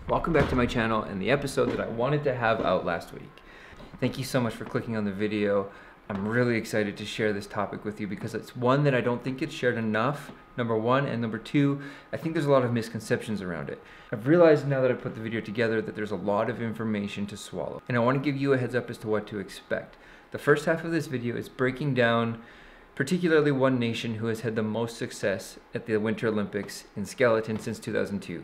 Welcome back to my channel and the episode that I wanted to have out last week. Thank you so much for clicking on the video. I'm really excited to share this topic with you because it's one that I don't think gets shared enough, number one, and number two, I think there's a lot of misconceptions around it. I've realized now that I've put the video together that there's a lot of information to swallow, and I want to give you a heads up as to what to expect. The first half of this video is breaking down particularly one nation who has had the most success at the Winter Olympics in skeleton since 2002.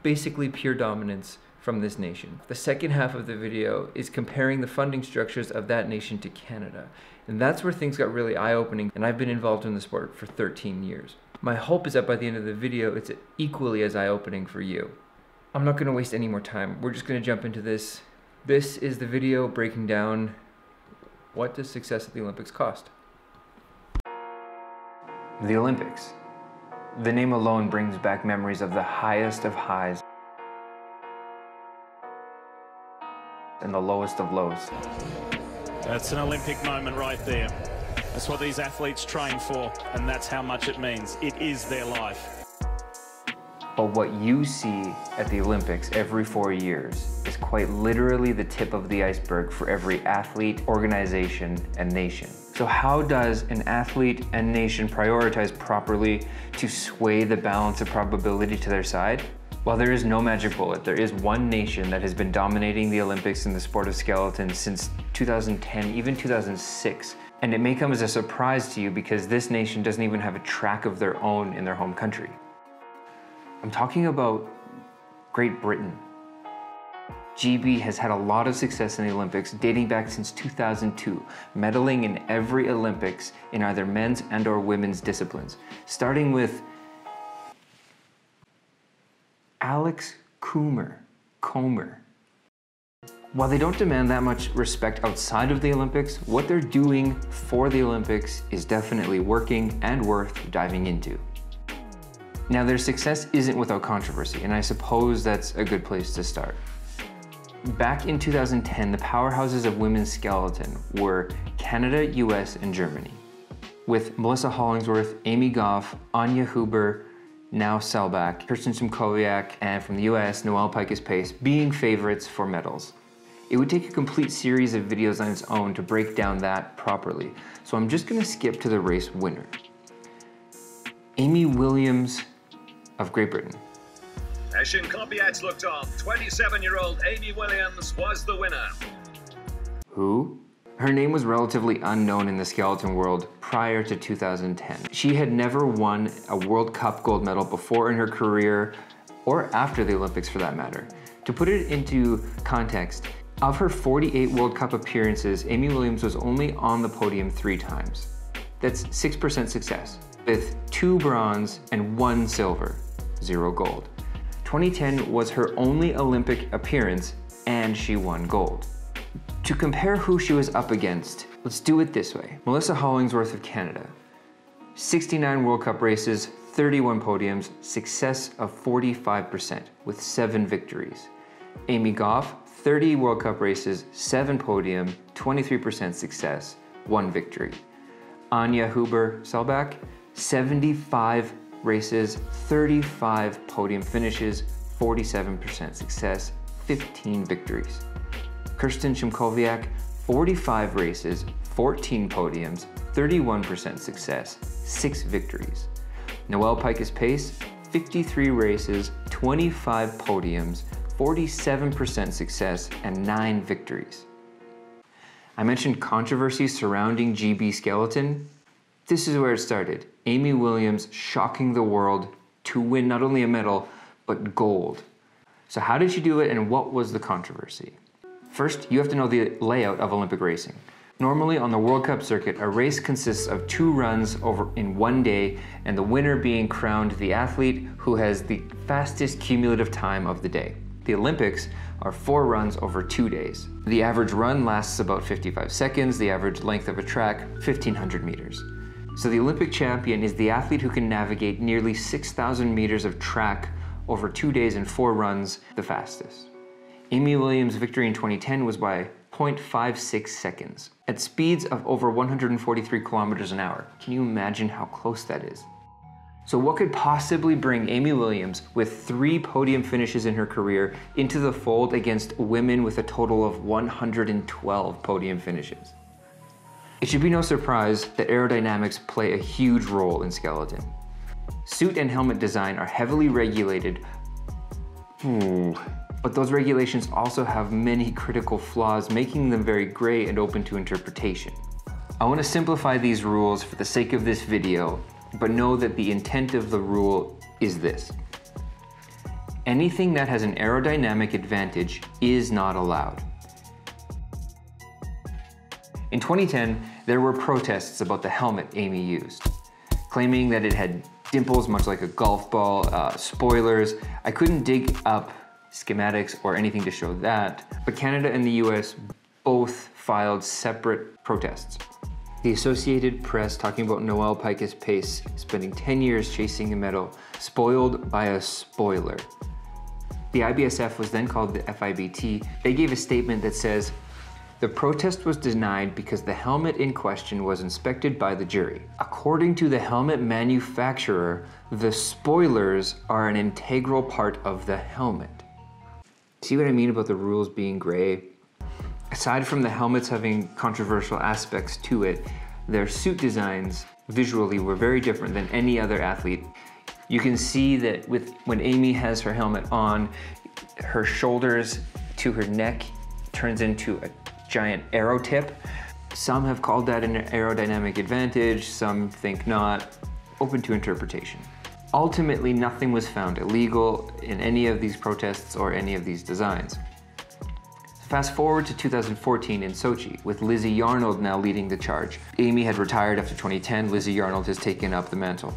Basically pure dominance from this nation. The second half of the video is comparing the funding structures of that nation to Canada. And that's where things got really eye-opening, and I've been involved in the sport for 13 years. My hope is that by the end of the video, it's equally as eye-opening for you. I'm not gonna waste any more time. We're just gonna jump into this. This is the video breaking down what does success at the Olympics cost. The Olympics. The name alone brings back memories of the highest of highs and the lowest of lows. That's an Olympic moment right there. That's what these athletes train for, and that's how much it means. It is their life. But what you see at the Olympics every 4 years is quite literally the tip of the iceberg for every athlete, organization, and nation. So how does an athlete and nation prioritize properly to sway the balance of probability to their side? While there is no magic bullet, there is one nation that has been dominating the Olympics in the sport of skeleton since 2010, even 2006. And it may come as a surprise to you because this nation doesn't even have a track of their own in their home country. I'm talking about Great Britain. GB has had a lot of success in the Olympics dating back since 2002, medaling in every Olympics in either men's and or women's disciplines, starting with Alex Comer. While they don't demand that much respect outside of the Olympics, what they're doing for the Olympics is definitely working and worth diving into. Now, their success isn't without controversy, and I suppose that's a good place to start. Back in 2010, the powerhouses of women's skeleton were Canada, US, and Germany, with Melissa Hollingsworth, Amy Goff, Anya Huber, now Selbach, Kirsten Szymkowiak, and from the US, Noelle Pikus-Pace being favorites for medals. It would take a complete series of videos on its own to break down that properly, so I'm just gonna skip to the race winner. Amy Williams of Great Britain. As Szymkowiak looked on, 27-year-old Amy Williams was the winner. Who? Her name was relatively unknown in the skeleton world prior to 2010. She had never won a World Cup gold medal before in her career, or after the Olympics for that matter. To put it into context, of her 48 World Cup appearances, Amy Williams was only on the podium 3 times. That's 6% success, with 2 bronze and 1 silver, 0 gold. 2010 was her only Olympic appearance, and she won gold. To compare who she was up against, let's do it this way. Melissa Hollingsworth of Canada, 69 World Cup races, 31 podiums, success of 45% with 7 victories. Amy Goff, 30 World Cup races, 7 podium, 23% success, 1 victory. Anya Huber Selbach, 75 races, 35 podium finishes, 47% success, 15 victories. Kirsten Szymkowiak, 45 races, 14 podiums, 31% success, 6 victories. Noelle Pikus-Pace, 53 races, 25 podiums, 47% success, and 9 victories. I mentioned controversy surrounding GB skeleton. This is where it started. Amy Williams shocking the world to win not only a medal, but gold. So how did she do it, and what was the controversy? First, you have to know the layout of Olympic racing. Normally on the World Cup circuit, a race consists of 2 runs over in 1 day, and the winner being crowned the athlete who has the fastest cumulative time of the day. The Olympics are 4 runs over 2 days. The average run lasts about 55 seconds, the average length of a track, 1,500 meters. So the Olympic champion is the athlete who can navigate nearly 6,000 meters of track over 2 days and 4 runs the fastest. Amy Williams' victory in 2010 was by 0.56 seconds at speeds of over 143 kilometers an hour. Can you imagine how close that is? So what could possibly bring Amy Williams, with 3 podium finishes in her career, into the fold against women with a total of 112 podium finishes? It should be no surprise that aerodynamics play a huge role in skeleton. Suit and helmet design are heavily regulated, but those regulations also have many critical flaws, making them very gray and open to interpretation. I want to simplify these rules for the sake of this video, but know that the intent of the rule is this. Anything that has an aerodynamic advantage is not allowed. In 2010, there were protests about the helmet Amy used, claiming that it had dimples much like a golf ball, spoilers. I couldn't dig up schematics or anything to show that, but Canada and the US both filed separate protests. The Associated Press talking about Noel Picus Pace spending 10 years chasing a medal spoiled by a spoiler. The IBSF was then called the FIBT. They gave a statement that says, the protest was denied because the helmet in question was inspected by the jury. According to the helmet manufacturer, the spoilers are an integral part of the helmet. See what I mean about the rules being gray? Aside from the helmets having controversial aspects to it, their suit designs visually were very different than any other athlete. You can see that when Amy has her helmet on, her shoulders to her neck turns into a giant arrow tip. Some have called that an aerodynamic advantage, some think not, open to interpretation. Ultimately, nothing was found illegal in any of these protests or any of these designs. Fast forward to 2014 in Sochi, with Lizzie Yarnold now leading the charge. Amy had retired after 2010, Lizzie Yarnold has taken up the mantle.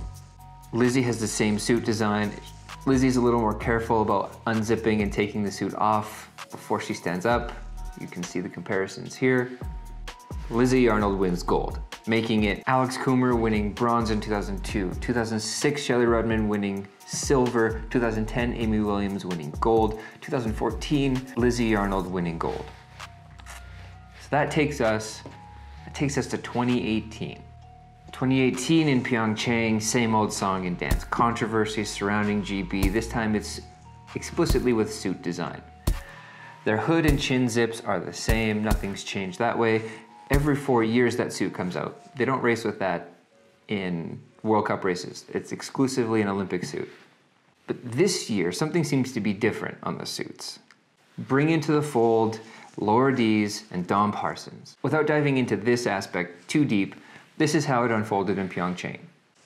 Lizzie has the same suit design. Lizzie's a little more careful about unzipping and taking the suit off before she stands up. You can see the comparisons here. Lizzie Yarnold wins gold, making it Alex Coomer winning bronze in 2002, 2006 Shelley Rudman winning silver, 2010 Amy Williams winning gold, 2014 Lizzie Yarnold winning gold. So that takes us to 2018. 2018 in Pyeongchang, same old song and dance. Controversy surrounding GB, this time it's explicitly with suit design. Their hood and chin zips are the same, nothing's changed that way. Every 4 years that suit comes out. They don't race with that in World Cup races. It's exclusively an Olympic suit. But this year, something seems to be different on the suits. Bring into the fold Lera D's and Dom Parsons. Without diving into this aspect too deep, this is how it unfolded in Pyeongchang.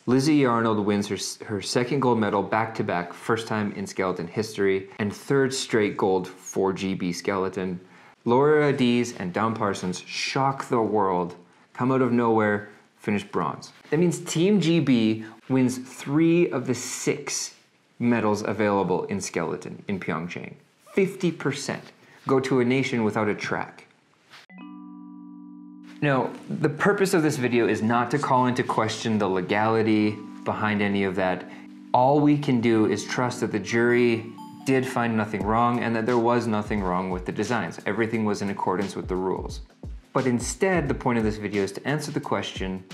Lizzie Yarnold wins her second gold medal back-to-back, first time in skeleton history, and 3rd straight gold for GB skeleton. Lera D's and Dom Parsons shock the world, come out of nowhere, finish bronze. That means Team GB wins 3 of the 6 medals available in skeleton in Pyeongchang. 50% go to a nation without a track. Now, the purpose of this video is not to call into question the legality behind any of that. All we can do is trust that the jury did find nothing wrong and that there was nothing wrong with the designs. Everything was in accordance with the rules. But instead, the point of this video is to answer the question,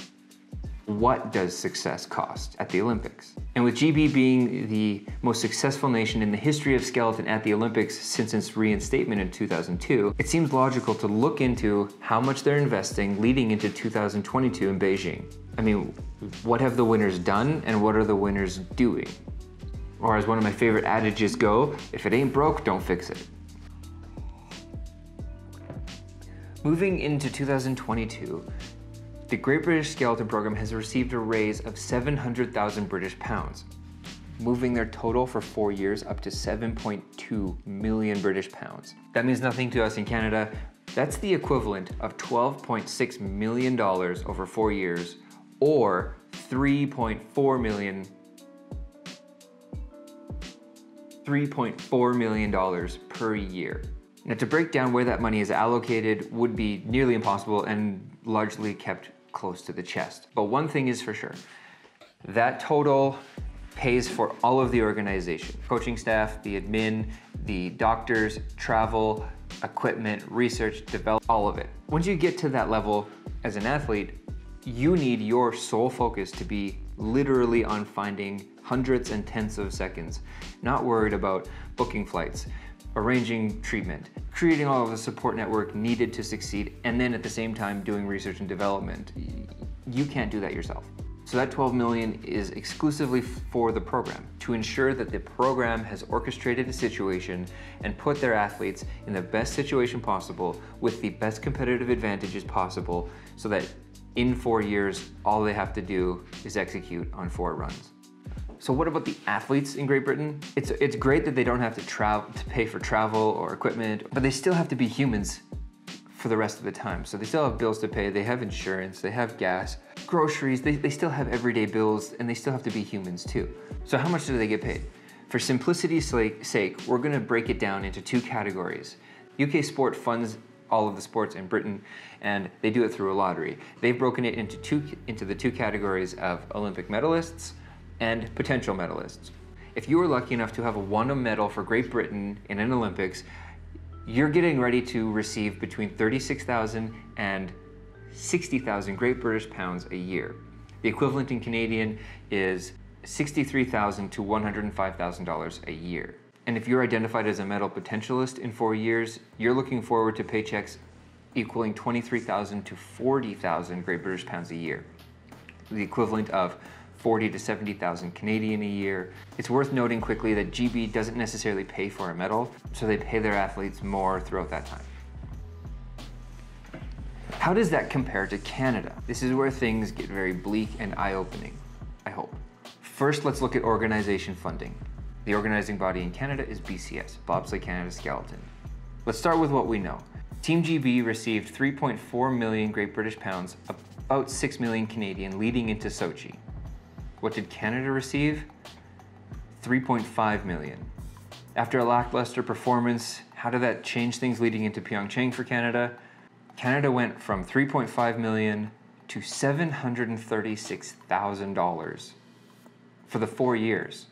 what does success cost at the Olympics? And with GB being the most successful nation in the history of skeleton at the Olympics since its reinstatement in 2002, it seems logical to look into how much they're investing leading into 2022 in Beijing. I mean, what have the winners done and what are the winners doing? Or as one of my favorite adages go, if it ain't broke, don't fix it. Moving into 2022, the Great British Skeleton Program has received a raise of 700,000 British pounds, moving their total for 4 years up to 7.2 million British pounds. That means nothing to us in Canada. That's the equivalent of $12.6 million over 4 years, or $3.4 million per year. Now, to break down where that money is allocated would be nearly impossible and largely kept close to the chest. But one thing is for sure, that total pays for all of the organization, coaching staff, the admin, the doctors, travel, equipment, research, develop, all of it. Once you get to that level as an athlete, you need your sole focus to be literally on finding hundreds and tenths of seconds, not worried about booking flights, arranging treatment, creating all of the support network needed to succeed, and then at the same time doing research and development. You can't do that yourself. So that 12 million is exclusively for the program, to ensure that the program has orchestrated a situation and put their athletes in the best situation possible with the best competitive advantages possible, so that in 4 years, all they have to do is execute on 4 runs. So what about the athletes in Great Britain? It's great that they don't have to pay for travel or equipment, but they still have to be humans for the rest of the time. So they still have bills to pay, they have insurance, they have gas, groceries, they still have everyday bills, and they still have to be humans too. So how much do they get paid? For simplicity's sake, we're gonna break it down into 2 categories. UK Sport funds all of the sports in Britain, and they do it through a lottery. They've broken it into the 2 categories of Olympic medalists and potential medalists. If you were lucky enough to have won a medal for Great Britain in an Olympics, you're getting ready to receive between 36,000 and 60,000 Great British pounds a year. The equivalent in Canadian is $63,000 to $105,000 a year. And if you're identified as a medal potentialist in 4 years, you're looking forward to paychecks equaling 23,000 to 40,000 Great British pounds a year, the equivalent of 40 to 70,000 Canadian a year. It's worth noting quickly that GB doesn't necessarily pay for a medal, so they pay their athletes more throughout that time. How does that compare to Canada? This is where things get very bleak and eye-opening, I hope. First, let's look at organization funding. The organizing body in Canada is BCS, Bobsleigh Canada Skeleton. Let's start with what we know. Team GB received 3.4 million Great British pounds, about 6 million Canadian, leading into Sochi. What did Canada receive? 3.5 million. After a lackluster performance, how did that change things leading into Pyeongchang for Canada? Canada went from 3.5 million to $736,000 for the 4 years,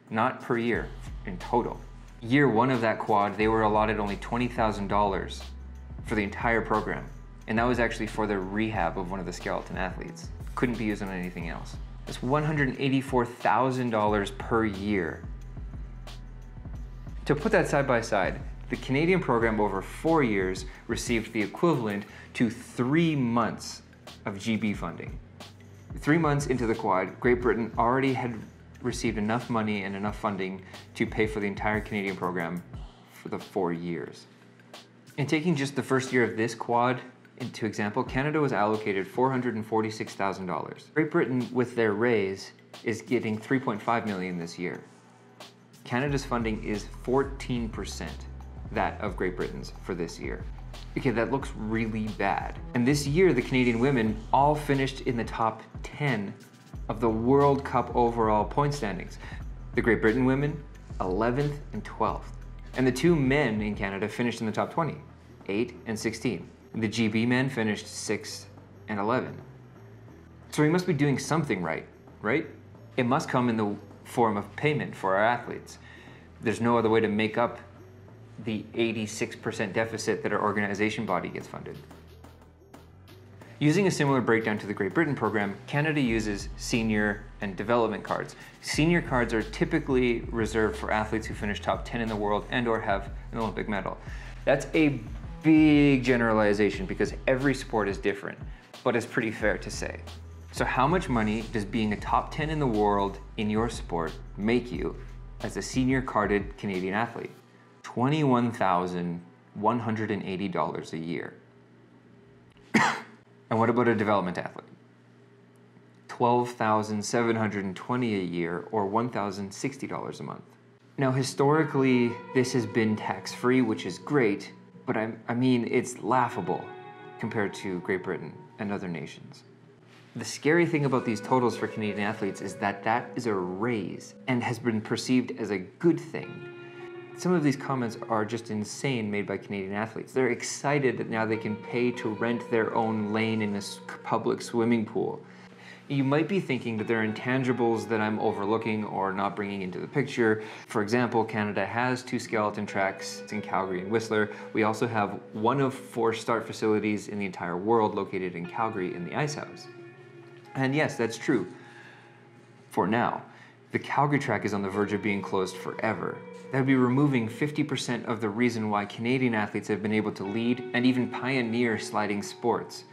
not per year, in total. Year 1 of that quad, they were allotted only $20,000 for the entire program. And that was actually for the rehab of one of the skeleton athletes. Couldn't be used on anything else. That's $184,000 per year. To put that side by side, the Canadian program over 4 years received the equivalent to 3 months of GB funding. 3 months into the quad, Great Britain already had received enough money and enough funding to pay for the entire Canadian program for the 4 years. And taking just the first year of this quad into example, Canada was allocated $446,000. Great Britain, with their raise, is getting $3.5 million this year. Canada's funding is 14% that of Great Britain's for this year. Okay, that looks really bad. And this year, the Canadian women all finished in the top 10 of the World Cup overall point standings. The Great Britain women, 11th and 12th. And the 2 men in Canada finished in the top 20, 8 and 16. The GB men finished 6 and 11. So we must be doing something right? It must come in the form of payment for our athletes. There's no other way to make up the 86% deficit that our organization body gets funded. Using a similar breakdown to the Great Britain program, Canada uses senior and development cards. Senior cards are typically reserved for athletes who finish top 10 in the world and or have an Olympic medal. That's a big generalization because every sport is different, but it's pretty fair to say. So how much money does being a top 10 in the world in your sport make you as a senior carded Canadian athlete? $21,180 a year. And what about a development athlete? $12,720 a year, or $1,060 a month. Now, historically, this has been tax-free, which is great, but I mean, it's laughable compared to Great Britain and other nations. The scary thing about these totals for Canadian athletes is that that is a raise and has been perceived as a good thing. Some of these comments are just insane, made by Canadian athletes. They're excited that now they can pay to rent their own lane in a public swimming pool. You might be thinking that there are intangibles that I'm overlooking or not bringing into the picture. For example, Canada has 2 skeleton tracks in Calgary and Whistler. We also have 1 of 4 start facilities in the entire world located in Calgary in the Ice House. And yes, that's true. for now. The Calgary track is on the verge of being closed forever. That would be removing 50% of the reason why Canadian athletes have been able to lead and even pioneer sliding sports.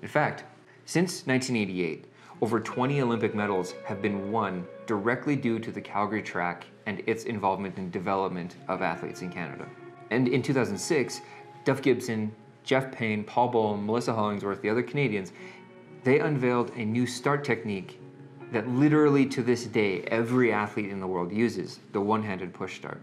In fact, since 1988, over 20 Olympic medals have been won directly due to the Calgary track and its involvement in development of athletes in Canada. And in 2006, Duff Gibson, Jeff Payne, Paul Bowen, Melissa Hollingsworth, the other Canadians, they unveiled a new start technique that literally to this day, every athlete in the world uses, the one-handed push start.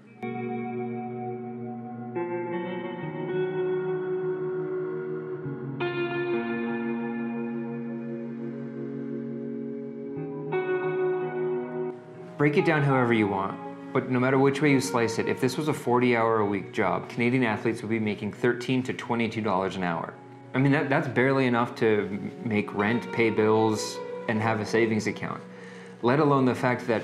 Break it down however you want, but no matter which way you slice it, if this was a 40-hour-a-week job, Canadian athletes would be making $13 to $22 an hour. I mean, that's barely enough to make rent, pay bills, and have a savings account, let alone the fact that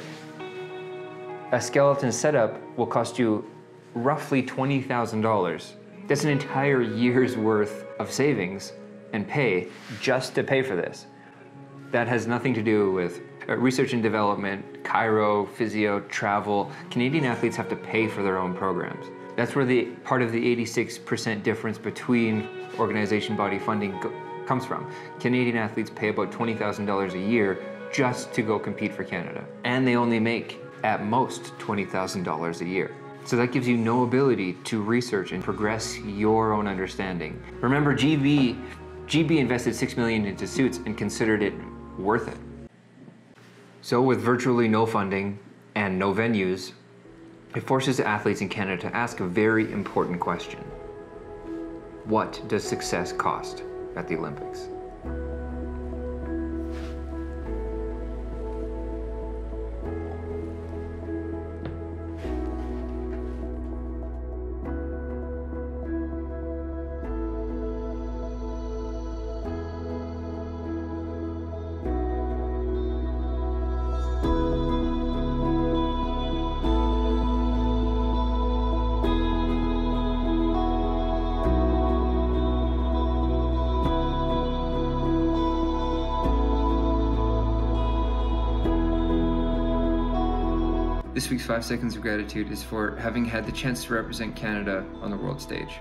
a skeleton setup will cost you roughly $20,000. That's an entire year's worth of savings and pay just to pay for this. That has nothing to do with research and development, chiro, physio, travel. Canadian athletes have to pay for their own programs. That's where the part of the 86% difference between organization body funding comes from. Canadian athletes pay about $20,000 a year just to go compete for Canada. And they only make, at most, $20,000 a year. So that gives you no ability to research and progress your own understanding. Remember, GB invested $6 million into suits and considered it worth it. So with virtually no funding and no venues, it forces athletes in Canada to ask a very important question. What does success cost at the Olympics? This week's 5 seconds of gratitude is for having had the chance to represent Canada on the world stage.